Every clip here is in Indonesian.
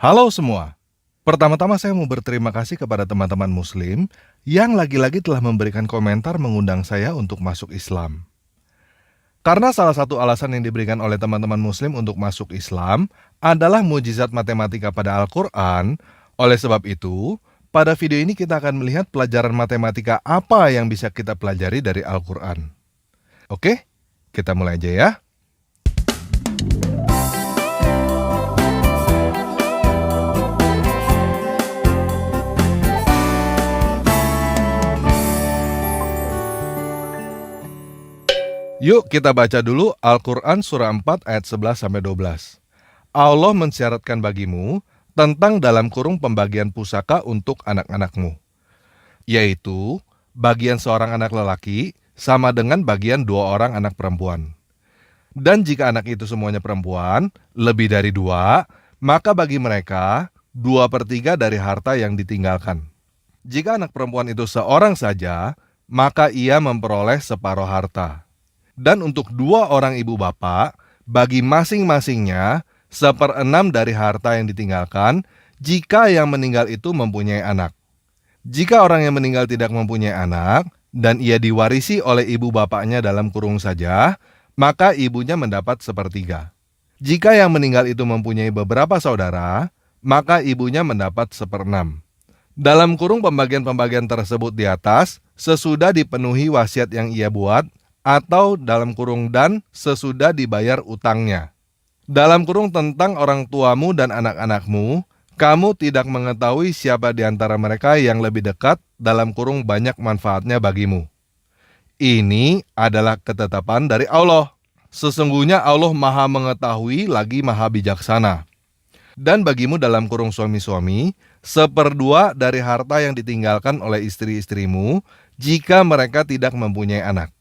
Halo semua. Pertama-tama saya mau berterima kasih kepada teman-teman Muslim yang lagi-lagi telah memberikan komentar mengundang saya untuk masuk Islam. Karena salah satu alasan yang diberikan oleh teman-teman Muslim untuk masuk Islam adalah mukjizat matematika pada Al-Quran. Oleh sebab itu, pada video ini kita akan melihat pelajaran matematika apa yang bisa kita pelajari dari Al-Quran. Oke, kita mulai aja ya. Yuk kita baca dulu Al-Quran surah 4 ayat 11-12. Allah mensyaratkan bagimu tentang dalam kurung pembagian pusaka untuk anak-anakmu, yaitu bagian seorang anak lelaki sama dengan bagian 2 orang anak perempuan. Dan jika anak itu semuanya perempuan, lebih dari 2, maka bagi mereka 2/3 dari harta yang ditinggalkan. Jika anak perempuan itu seorang saja, maka ia memperoleh separuh harta. Dan untuk 2 orang ibu bapak, bagi masing-masingnya 1/6 dari harta yang ditinggalkan jika yang meninggal itu mempunyai anak. Jika orang yang meninggal tidak mempunyai anak, dan ia diwarisi oleh ibu bapaknya dalam kurung saja, maka ibunya mendapat 1/3. Jika yang meninggal itu mempunyai beberapa saudara, maka ibunya mendapat 1/6. Dalam kurung pembagian-pembagian tersebut di atas, sesudah dipenuhi wasiat yang ia buat, atau dalam kurung dan sesudah dibayar utangnya. Dalam kurung tentang orang tuamu dan anak-anakmu, kamu tidak mengetahui siapa di antara mereka yang lebih dekat, dalam kurung banyak manfaatnya bagimu. Ini adalah ketetapan dari Allah. Sesungguhnya Allah Maha Mengetahui lagi Maha Bijaksana. Dan bagimu dalam kurung suami-suami, 1/2 dari harta yang ditinggalkan oleh istri-istrimu jika mereka tidak mempunyai anak.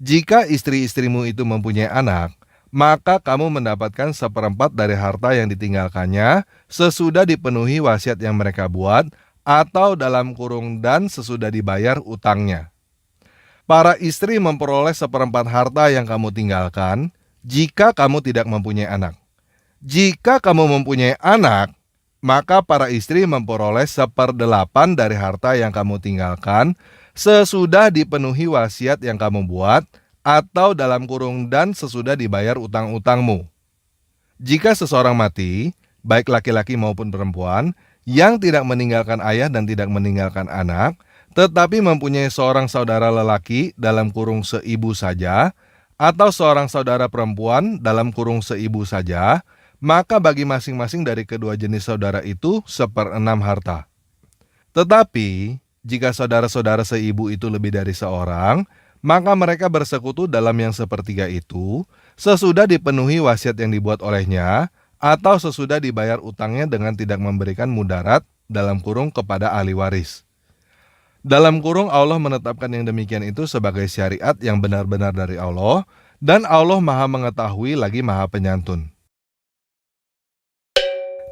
Jika istri-istrimu itu mempunyai anak, maka kamu mendapatkan 1/4 dari harta yang ditinggalkannya sesudah dipenuhi wasiat yang mereka buat, atau dalam kurung dan sesudah dibayar utangnya. Para istri memperoleh 1/4 harta yang kamu tinggalkan jika kamu tidak mempunyai anak. Jika kamu mempunyai anak, maka para istri memperoleh 1/8 dari harta yang kamu tinggalkan sesudah dipenuhi wasiat yang kamu buat, atau dalam kurung dan sesudah dibayar utang-utangmu. Jika seseorang mati, baik laki-laki maupun perempuan, yang tidak meninggalkan ayah dan tidak meninggalkan anak, tetapi mempunyai seorang saudara lelaki dalam kurung seibu saja, atau seorang saudara perempuan dalam kurung seibu saja, maka bagi masing-masing dari kedua jenis saudara itu 1/6 harta. Tetapi jika saudara-saudara seibu itu lebih dari seorang, maka mereka bersekutu dalam yang 1/3 itu sesudah dipenuhi wasiat yang dibuat olehnya, atau sesudah dibayar utangnya dengan tidak memberikan mudarat dalam kurung kepada ahli waris. Dalam kurung Allah menetapkan yang demikian itu sebagai syariat yang benar-benar dari Allah, dan Allah Maha Mengetahui lagi Maha Penyantun.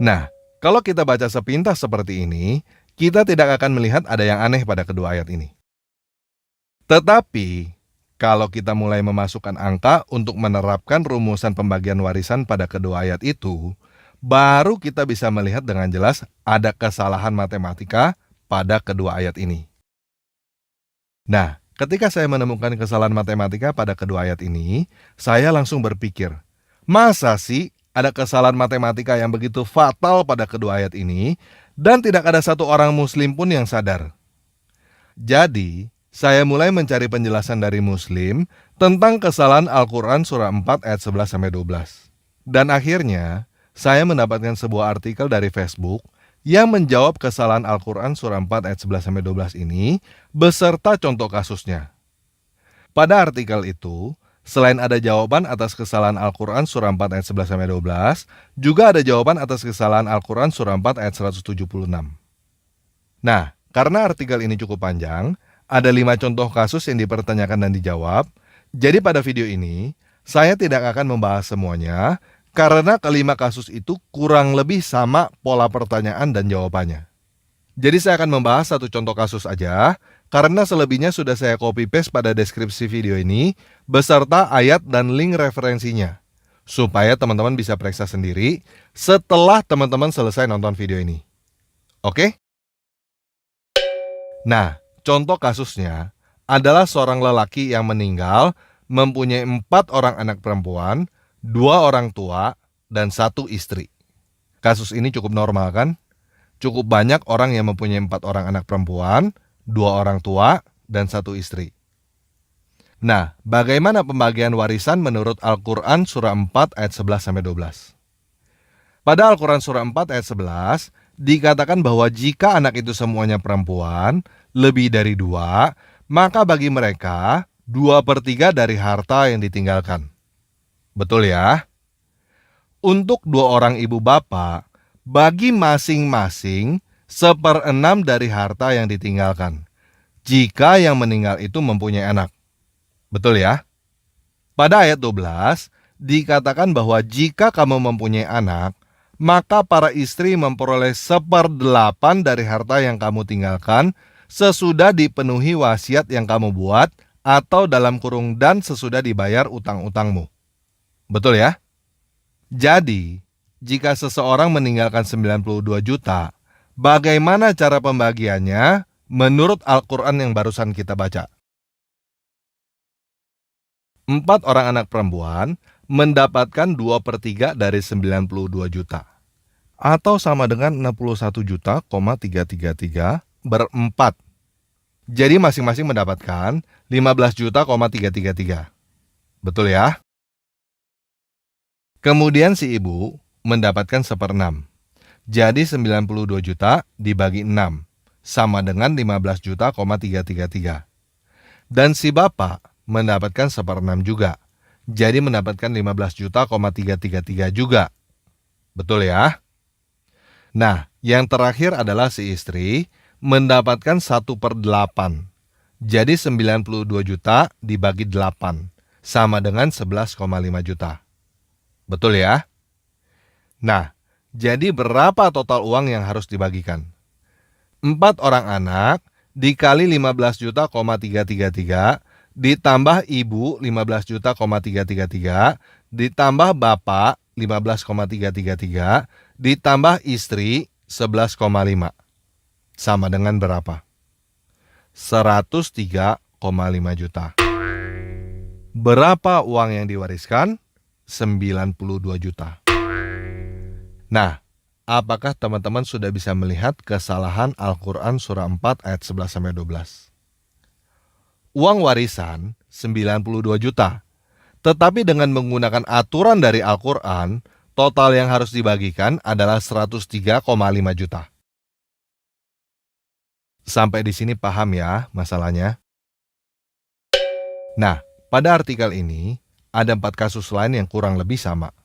Nah, kalau kita baca sepintas seperti ini, kita tidak akan melihat ada yang aneh pada kedua ayat ini. Tetapi, kalau kita mulai memasukkan angka untuk menerapkan rumusan pembagian warisan pada kedua ayat itu, baru kita bisa melihat dengan jelas ada kesalahan matematika pada kedua ayat ini. Nah, ketika saya menemukan kesalahan matematika pada kedua ayat ini, saya langsung berpikir, masa sih ada kesalahan matematika yang begitu fatal pada kedua ayat ini, dan tidak ada satu orang muslim pun yang sadar? Jadi, saya mulai mencari penjelasan dari Muslim tentang kesalahan Al-Quran surah 4 ayat 11-12. Dan akhirnya, saya mendapatkan sebuah artikel dari Facebook yang menjawab kesalahan Al-Quran surah 4 ayat 11-12 ini beserta contoh kasusnya. Pada artikel itu, selain ada jawaban atas kesalahan Al-Quran surah 4 ayat 11-12, juga ada jawaban atas kesalahan Al-Quran surah 4 ayat 176. Nah, karena artikel ini cukup panjang, ada 5 contoh kasus yang dipertanyakan dan dijawab. Jadi pada video ini, saya tidak akan membahas semuanya, karena kelima kasus itu kurang lebih sama pola pertanyaan dan jawabannya. Jadi saya akan membahas satu contoh kasus aja, karena selebihnya sudah saya copy paste pada deskripsi video ini, beserta ayat dan link referensinya. supaya teman-teman bisa periksa sendiri setelah teman-teman selesai nonton video ini. Oke? Nah, contoh kasusnya adalah seorang lelaki yang meninggal mempunyai 4 orang anak perempuan, 2 orang tua, dan 1 istri. Kasus ini cukup normal kan? Cukup banyak orang yang mempunyai 4 orang anak perempuan, 2 orang tua, dan 1 istri. Nah, bagaimana pembagian warisan menurut Al-Quran surah 4 ayat 11-12? Pada Al-Quran surah 4 ayat 11, dikatakan bahwa jika anak itu semuanya perempuan, lebih dari 2, maka bagi mereka 2/3 dari harta yang ditinggalkan. Betul ya? Untuk 2 orang ibu bapak, bagi masing-masing 1/6 dari harta yang ditinggalkan, jika yang meninggal itu mempunyai anak. Betul ya? Pada ayat 12, dikatakan bahwa jika kamu mempunyai anak, maka para istri memperoleh 1/8 dari harta yang kamu tinggalkan sesudah dipenuhi wasiat yang kamu buat atau dalam kurung dan sesudah dibayar utang-utangmu. Betul ya? Jadi, jika seseorang meninggalkan 92 juta, bagaimana cara pembagiannya menurut Al-Quran yang barusan kita baca? 4 orang anak perempuan mendapatkan 2/3 dari 92 juta. Atau sama dengan 61 juta, 333 berempat. Jadi masing-masing mendapatkan 15 juta, 333. Betul ya? Kemudian si ibu mendapatkan 1/6. Jadi 92 juta dibagi 6, sama dengan 15 juta, 333. Dan si bapak mendapatkan 1/6 juga. Jadi mendapatkan 15 juta, 333 juga. Betul ya? Nah, yang terakhir adalah si istri mendapatkan 1/8. Jadi 92 juta dibagi 8, sama dengan 11,5 juta. Betul ya? Nah, jadi berapa total uang yang harus dibagikan? 4 orang anak dikali 15 juta, 333, ditambah ibu 15 juta, 333, ditambah bapak 15,333, ditambah istri 11,5. Sama dengan berapa? 103,5 juta. Berapa uang yang diwariskan? 92 juta. Nah, apakah teman-teman sudah bisa melihat kesalahan Al-Quran surah 4 ayat 11-12? Uang warisan 92 juta. Tetapi dengan menggunakan aturan dari Al-Quran, total yang harus dibagikan adalah 103,5 juta. Sampai di sini paham ya masalahnya? Nah, pada artikel ini ada 4 kasus lain yang kurang lebih sama.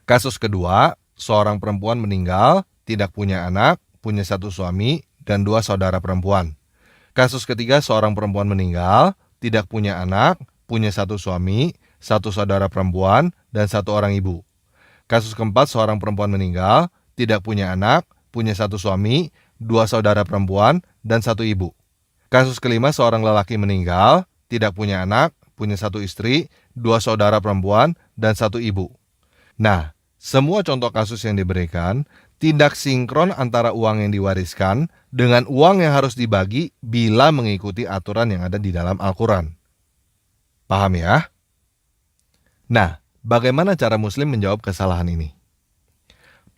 Kasus kedua, seorang perempuan meninggal, tidak punya anak, punya 1 suami, dan 2 saudara perempuan. Kasus ketiga, seorang perempuan meninggal, tidak punya anak, punya 1 suami, 1 saudara perempuan, dan 1 orang ibu. Kasus keempat, seorang perempuan meninggal, tidak punya anak, punya 1 suami, 2 saudara perempuan, dan 1 ibu. Kasus kelima, seorang lelaki meninggal, tidak punya anak, punya 1 istri, 2 saudara perempuan, dan 1 ibu. Nah, semua contoh kasus yang diberikan tidak sinkron antara uang yang diwariskan dengan uang yang harus dibagi bila mengikuti aturan yang ada di dalam Al-Quran. Paham ya? Nah, bagaimana cara Muslim menjawab kesalahan ini?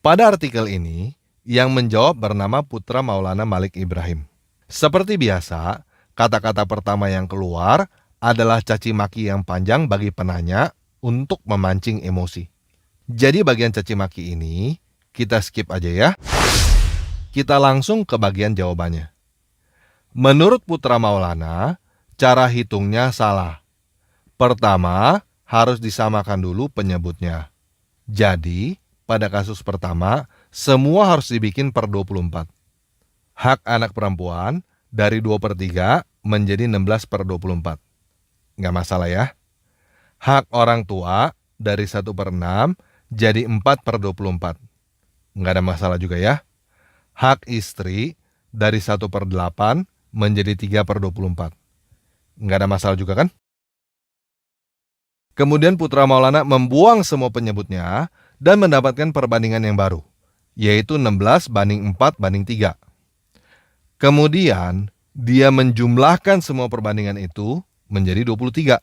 Pada artikel ini, yang menjawab bernama Putra Maulana Malik Ibrahim. Seperti biasa, kata-kata pertama yang keluar adalah caci maki yang panjang bagi penanya untuk memancing emosi. Jadi bagian caci maki ini kita skip aja ya. Kita langsung ke bagian jawabannya. Menurut Putra Maulana, cara hitungnya salah. Pertama, harus disamakan dulu penyebutnya. Jadi, pada kasus pertama, semua harus dibikin per 24. Hak anak perempuan dari 2/3 menjadi 16/24. Nggak masalah ya. Hak orang tua dari 1/6 jadi 4/24. Nggak ada masalah juga ya. Hak istri dari 1/8 menjadi 3/24. Nggak ada masalah juga kan? Kemudian Putra Maulana membuang semua penyebutnya dan mendapatkan perbandingan yang baru, yaitu 16:4:3. Kemudian dia menjumlahkan semua perbandingan itu menjadi 23.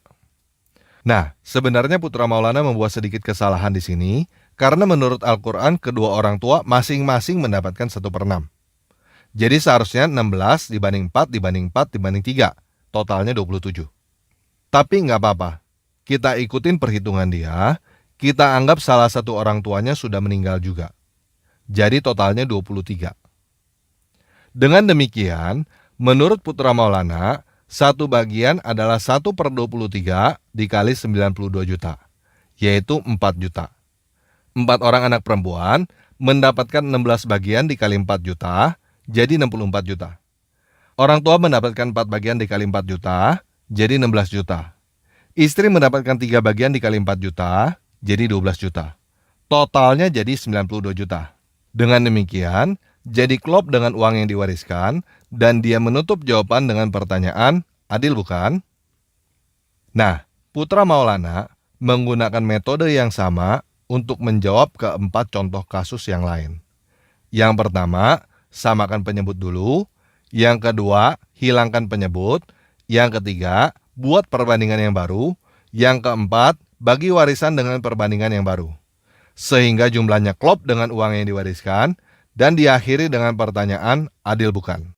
Nah, sebenarnya Putra Maulana membuat sedikit kesalahan di sini karena menurut Al-Quran kedua orang tua masing-masing mendapatkan 1/6. Jadi seharusnya 16 dibanding 4 dibanding 4 dibanding 3, totalnya 27. Tapi nggak apa-apa, kita ikutin perhitungan dia, kita anggap salah satu orang tuanya sudah meninggal juga. Jadi totalnya 23. Dengan demikian, menurut Putra Maulana, satu bagian adalah 1/23 dikali 92 juta, yaitu 4 juta. 4 orang anak perempuan mendapatkan 16 bagian dikali 4 juta, jadi 64 juta. Orang tua mendapatkan 4 bagian dikali 4 juta, jadi 16 juta. Istri mendapatkan 3 bagian dikali 4 juta, jadi 12 juta. Totalnya jadi 92 juta. Dengan demikian, jadi klop dengan uang yang diwariskan, dan dia menutup jawaban dengan pertanyaan, adil bukan? Nah, Putra Maulana menggunakan metode yang sama untuk menjawab keempat contoh kasus yang lain. Yang pertama, samakan penyebut dulu. Yang kedua, hilangkan penyebut. Yang ketiga, buat perbandingan yang baru. Yang keempat, bagi warisan dengan perbandingan yang baru. Sehingga jumlahnya klop dengan uang yang diwariskan, dan diakhiri dengan pertanyaan, adil bukan?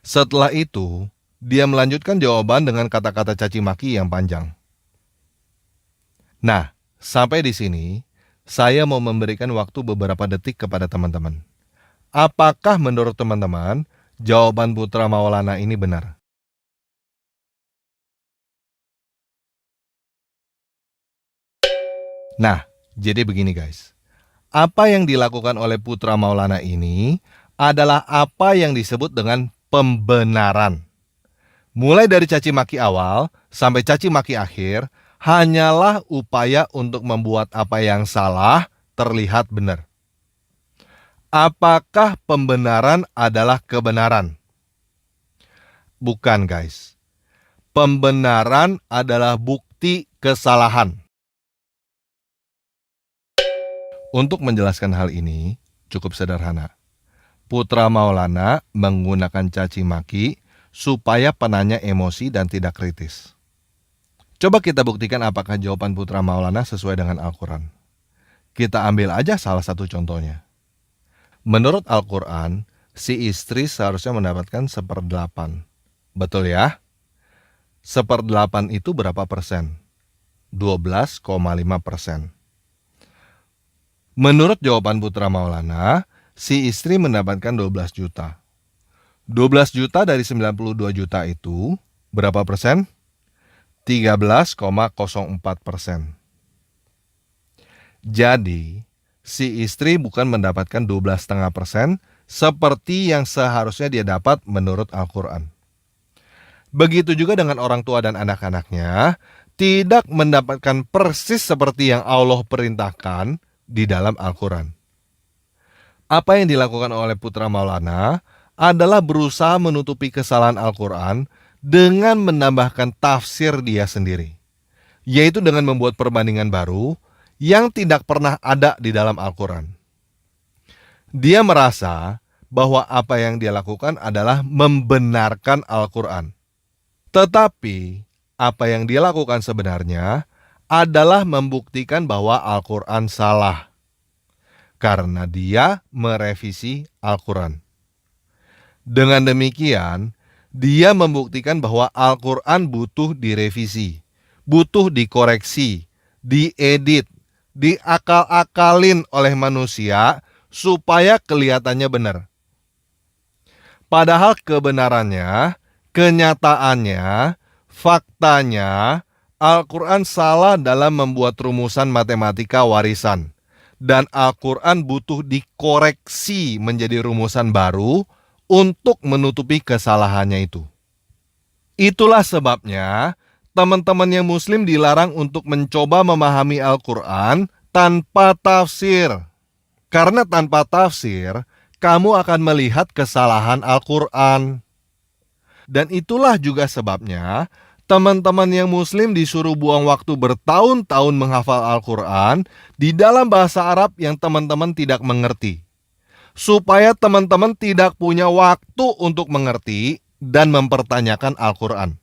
Setelah itu, dia melanjutkan jawaban dengan kata-kata caci maki yang panjang. Nah, sampai di sini, saya mau memberikan waktu beberapa detik kepada teman-teman. Apakah menurut teman-teman, jawaban Putra Maulana ini benar? Nah, jadi begini guys. Apa yang dilakukan oleh Putra Maulana ini adalah apa yang disebut dengan pembenaran. Mulai dari caci maki awal sampai caci maki akhir hanyalah upaya untuk membuat apa yang salah terlihat benar. Apakah pembenaran adalah kebenaran? Bukan guys. Pembenaran adalah bukti kesalahan. Untuk menjelaskan hal ini cukup sederhana. Putra Maulana menggunakan caci maki supaya penanya emosi dan tidak kritis. Coba kita buktikan apakah jawaban Putra Maulana sesuai dengan Al-Quran. Kita ambil aja salah satu contohnya. Menurut Al-Quran, si istri seharusnya mendapatkan 1/8. Betul ya? 1/8 itu berapa persen? 12,5%. Menurut jawaban Putra Maulana, si istri mendapatkan 12 juta. 12 juta dari 92 juta itu berapa persen? 13,04%. Jadi, si istri bukan mendapatkan 12,5% seperti yang seharusnya dia dapat menurut Al-Quran. Begitu juga dengan orang tua dan anak-anaknya, tidak mendapatkan persis seperti yang Allah perintahkan di dalam Al-Quran. Apa yang dilakukan oleh Putra Maulana adalah berusaha menutupi kesalahan Al-Quran dengan menambahkan tafsir dia sendiri, yaitu dengan membuat perbandingan baru yang tidak pernah ada di dalam Al-Quran. Dia merasa bahwa apa yang dia lakukan adalah membenarkan Al-Quran. Tetapi apa yang dia lakukan sebenarnya adalah membuktikan bahwa Al-Quran salah, karena dia merevisi Al-Quran. Dengan demikian, dia membuktikan bahwa Al-Quran butuh direvisi, butuh dikoreksi, diedit, diakal-akalin oleh manusia supaya kelihatannya benar. Padahal kebenarannya, kenyataannya, faktanya, Al-Quran salah dalam membuat rumusan matematika warisan. Dan Al-Quran butuh dikoreksi menjadi rumusan baru untuk menutupi kesalahannya itu. Itulah sebabnya teman-teman yang muslim dilarang untuk mencoba memahami Al-Quran tanpa tafsir. Karena tanpa tafsir, kamu akan melihat kesalahan Al-Quran. Dan itulah juga sebabnya Teman-teman yang muslim disuruh buang waktu bertahun-tahun menghafal Al-Quran di dalam bahasa Arab yang teman-teman tidak mengerti. Supaya teman-teman tidak punya waktu untuk mengerti dan mempertanyakan Al-Quran.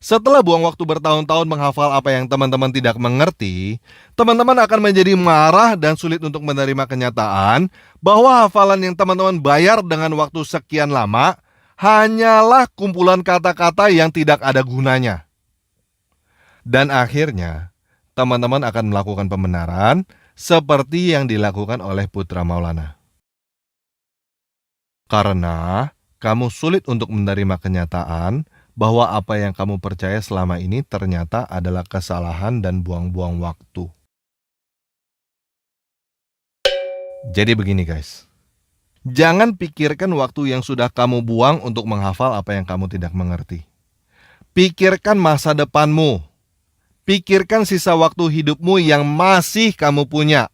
Setelah buang waktu bertahun-tahun menghafal apa yang teman-teman tidak mengerti, teman-teman akan menjadi marah dan sulit untuk menerima kenyataan bahwa hafalan yang teman-teman bayar dengan waktu sekian lama hanyalah kumpulan kata-kata yang tidak ada gunanya. Dan akhirnya, teman-teman akan melakukan pembenaran seperti yang dilakukan oleh Putra Maulana. Karena kamu sulit untuk menerima kenyataan bahwa apa yang kamu percaya selama ini ternyata adalah kesalahan dan buang-buang waktu. Jadi begini guys, jangan pikirkan waktu yang sudah kamu buang untuk menghafal apa yang kamu tidak mengerti. Pikirkan masa depanmu. Pikirkan sisa waktu hidupmu yang masih kamu punya.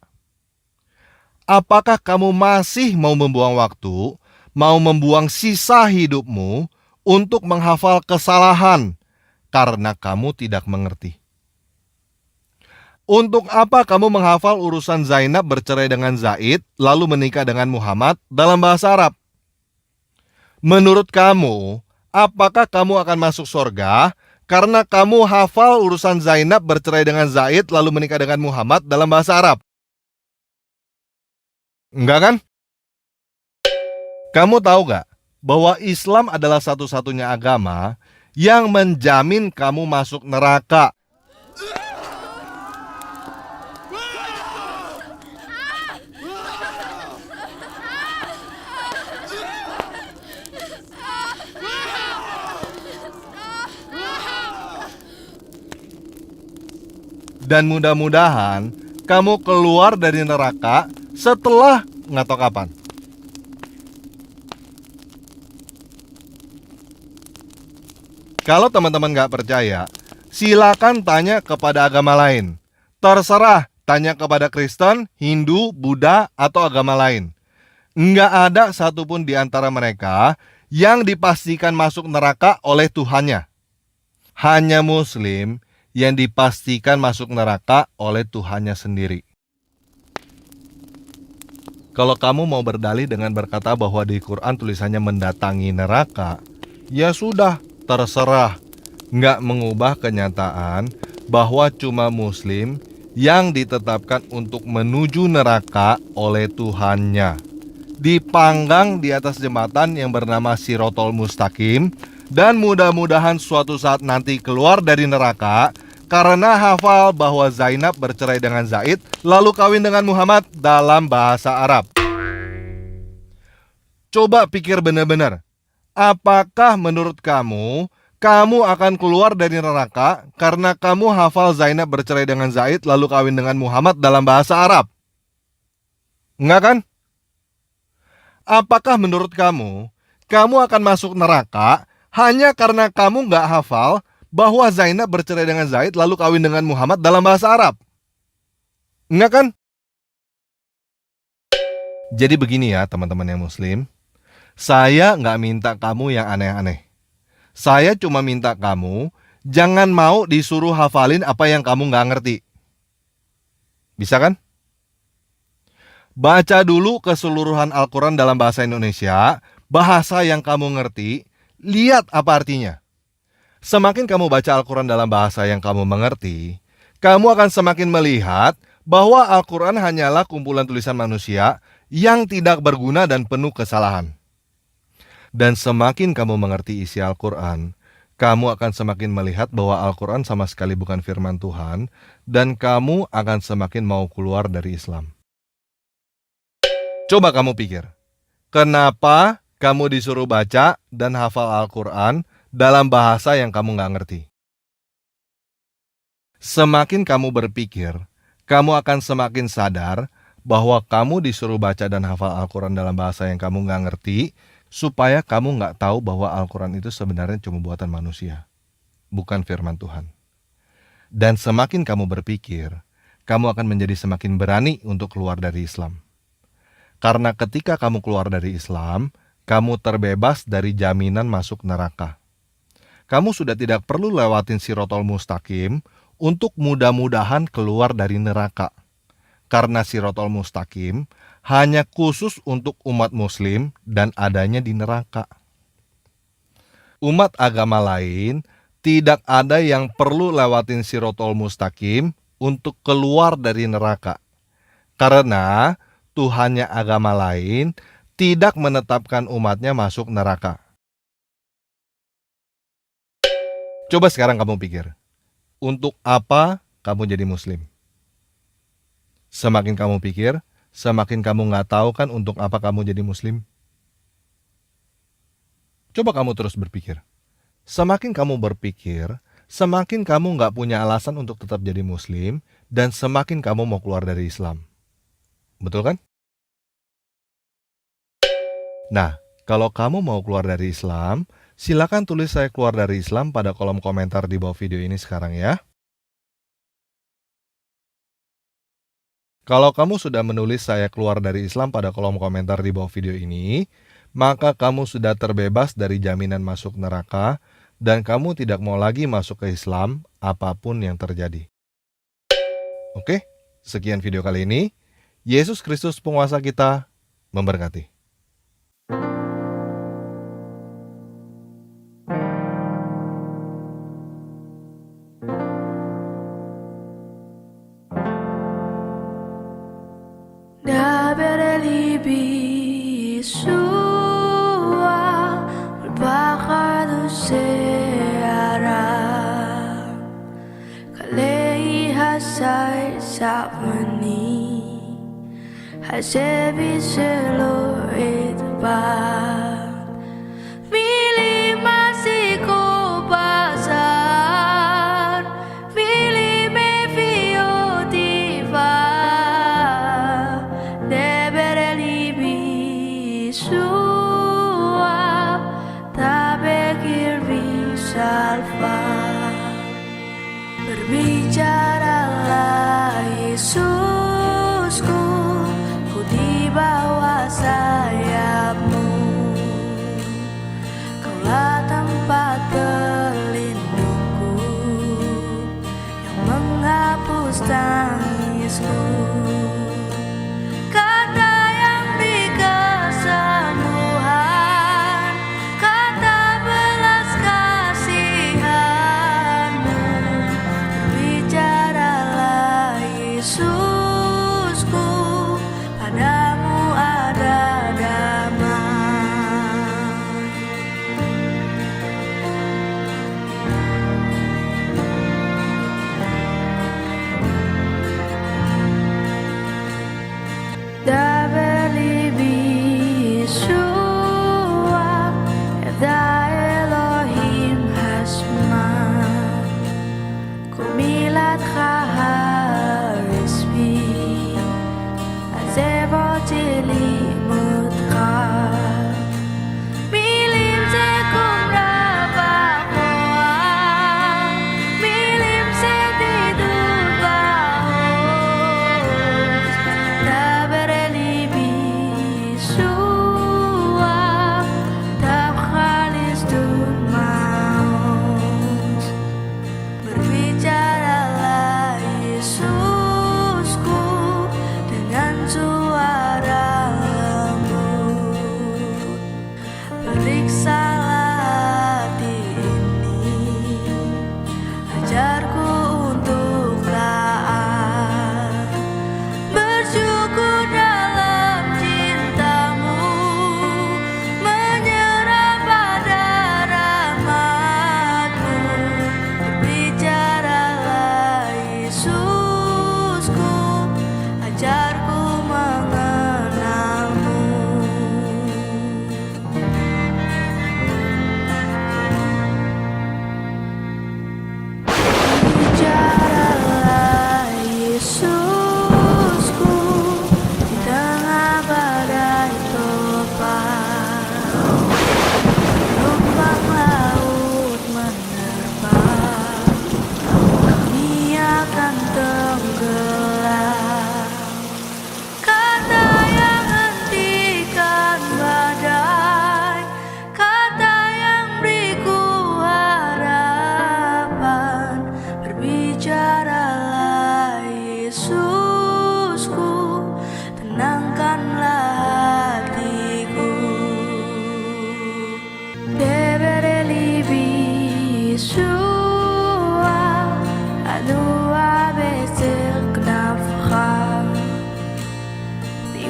Apakah kamu masih mau membuang waktu, mau membuang sisa hidupmu untuk menghafal kesalahan karena kamu tidak mengerti? Untuk apa kamu menghafal urusan Zainab bercerai dengan Zaid lalu menikah dengan Muhammad dalam bahasa Arab? Menurut kamu, apakah kamu akan masuk surga karena kamu hafal urusan Zainab bercerai dengan Zaid lalu menikah dengan Muhammad dalam bahasa Arab? Enggak kan? Kamu tahu gak bahwa Islam adalah satu-satunya agama yang menjamin kamu masuk neraka? Dan mudah-mudahan kamu keluar dari neraka setelah nggak tahu kapan. Kalau teman-teman nggak percaya, silakan tanya kepada agama lain. Terserah, tanya kepada Kristen, Hindu, Buddha, atau agama lain. Nggak ada satupun di antara mereka yang dipastikan masuk neraka oleh Tuhannya. Hanya Muslim yang dipastikan masuk neraka oleh Tuhannya sendiri. Kalau kamu mau berdalih dengan berkata bahwa di Quran tulisannya mendatangi neraka, ya sudah, terserah. Nggak mengubah kenyataan bahwa cuma Muslim yang ditetapkan untuk menuju neraka oleh Tuhannya. Dipanggang di atas jembatan yang bernama Sirotol Mustaqim, dan mudah-mudahan suatu saat nanti keluar dari neraka karena hafal bahwa Zainab bercerai dengan Zaid lalu kawin dengan Muhammad dalam bahasa Arab. Coba pikir benar-benar, apakah menurut kamu, kamu akan keluar dari neraka karena kamu hafal Zainab bercerai dengan Zaid lalu kawin dengan Muhammad dalam bahasa Arab? Enggak kan? Apakah menurut kamu, kamu akan masuk neraka hanya karena kamu nggak hafal bahwa Zainab bercerai dengan Zaid lalu kawin dengan Muhammad dalam bahasa Arab? Enggak kan? Jadi begini ya teman-teman yang Muslim, saya nggak minta kamu yang aneh-aneh. Saya cuma minta kamu jangan mau disuruh hafalin apa yang kamu nggak ngerti. Bisa kan? Baca dulu keseluruhan Al-Quran dalam bahasa Indonesia, bahasa yang kamu ngerti, lihat apa artinya. Semakin kamu baca Al-Quran dalam bahasa yang kamu mengerti, kamu akan semakin melihat bahwa Al-Quran hanyalah kumpulan tulisan manusia yang tidak berguna dan penuh kesalahan. Dan semakin kamu mengerti isi Al-Quran, kamu akan semakin melihat bahwa Al-Quran sama sekali bukan firman Tuhan, dan kamu akan semakin mau keluar dari Islam. Coba kamu pikir, kenapa kamu disuruh baca dan hafal Al-Quran dalam bahasa yang kamu nggak ngerti? Semakin kamu berpikir, kamu akan semakin sadar bahwa kamu disuruh baca dan hafal Al-Quran dalam bahasa yang kamu nggak ngerti, supaya kamu nggak tahu bahwa Al-Quran itu sebenarnya cuma buatan manusia, bukan firman Tuhan. Dan semakin kamu berpikir, kamu akan menjadi semakin berani untuk keluar dari Islam. Karena ketika kamu keluar dari Islam, kamu terbebas dari jaminan masuk neraka. kamu sudah tidak perlu lewatin Sirotol Mustaqim untuk mudah-mudahan keluar dari neraka. Karena Sirotol Mustaqim hanya khusus untuk umat muslim dan adanya di neraka. Umat agama lain tidak ada yang perlu lewatin Sirotol Mustaqim untuk keluar dari neraka. Karena Tuhannya agama lain tidak menetapkan umatnya masuk neraka. Coba sekarang kamu pikir, untuk apa kamu jadi muslim? Semakin kamu pikir, semakin kamu nggak tahu kan untuk apa kamu jadi muslim? Coba kamu terus berpikir. Semakin kamu berpikir, semakin kamu nggak punya alasan untuk tetap jadi muslim, dan semakin kamu mau keluar dari Islam. Betul kan? Nah, kalau kamu mau keluar dari Islam, silakan tulis saya keluar dari Islam pada kolom komentar di bawah video ini sekarang ya. Kalau kamu sudah menulis saya keluar dari Islam pada kolom komentar di bawah video ini, maka kamu sudah terbebas dari jaminan masuk neraka dan kamu tidak mau lagi masuk ke Islam apapun yang terjadi. Oke, sekian video kali ini. Yesus Kristus penguasa kita memberkati. Yeshua berbakar seara kalei hasai sapmani hasebi selo etba mili masiko pasar mili me fio diva Yeshua tabekir bisalfa berbicaralah Yesusku ku di bawah sayapmu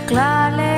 claro